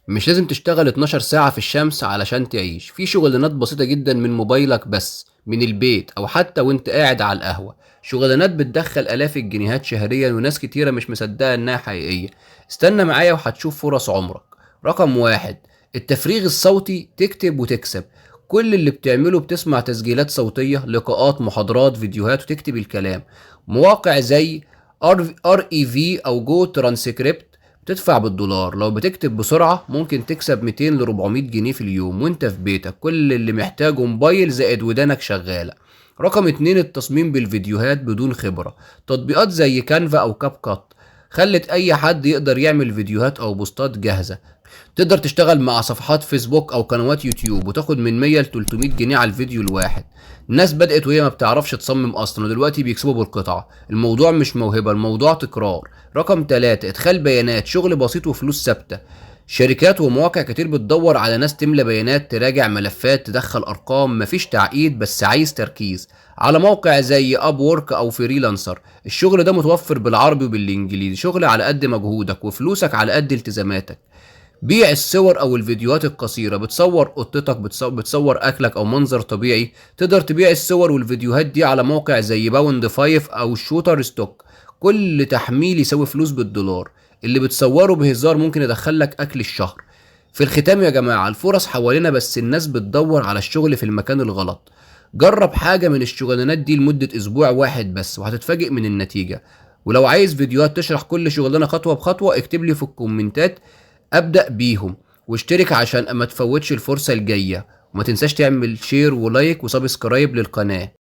مش لازم تشتغل 12 ساعة في الشمس علشان تعيش، في شغلانات بسيطة جدا من موبايلك بس، من البيت أو حتى وانت قاعد على القهوة. شغلانات بتدخل آلاف الجنيهات شهريا وناس كتيرة مش مصدقة إنها حقيقية. استنى معايا وهتشوف فرص عمرك. رقم واحد: التفريغ الصوتي، تكتب وتكسب. كل اللي بتعمله بتسمع تسجيلات صوتية، لقاءات، محاضرات، فيديوهات، وتكتب الكلام. مواقع زي REV أو جو ترانسكريبت بتدفع بالدولار. لو بتكتب بسرعة ممكن تكسب 200 ل 400 جنيه في اليوم وانت في بيتك، كل اللي محتاجه موبايل زائد ودانك شغالة. رقم اتنين: التصميم بالفيديوهات بدون خبرة. تطبيقات زي كانفا او كاب كات خلت اي حد يقدر يعمل فيديوهات او بوستات جاهزة. تقدر تشتغل مع صفحات فيسبوك او قنوات يوتيوب وتاخد من 100 ل 300 جنيه على الفيديو الواحد. الناس بدأت وهي ما بتعرفش تصمم اصلا ودلوقتي بيكسبوا بالقطعة. الموضوع مش موهبة، الموضوع تكرار. رقم 3: ادخال بيانات، شغل بسيط وفلوس ثابتة. شركات ومواقع كتير بتدور على ناس تملى بيانات، تراجع ملفات، تدخل ارقام، مفيش تعقيد بس عايز تركيز. على موقع زي اب وورك او فريلانسر الشغل ده متوفر بالعربي وبالانجليزي، شغل على قد مجهودك وفلوسك على قد التزاماتك. بيع الصور او الفيديوهات القصيره، بتصور قطتك، بتصور اكلك او منظر طبيعي، تقدر تبيع الصور والفيديوهات دي على موقع زي باوند 5 او شوتر ستوك. كل تحميل يساوي فلوس بالدولار. اللي بتصوره بهزار ممكن يدخلك اكل الشهر. في الختام يا جماعه، الفرص حوالينا بس الناس بتدور على الشغل في المكان الغلط. جرب حاجه من الشغلانات دي لمده اسبوع واحد بس وهتتفاجئ من النتيجه. ولو عايز فيديوهات تشرح كل شغلانه خطوه بخطوه اكتب لي في الكومنتات ابدأ بيهم. واشترك عشان ما تفوتش الفرصة الجاية. وما تنساش تعمل شير ولايك وسبسكرايب للقناة.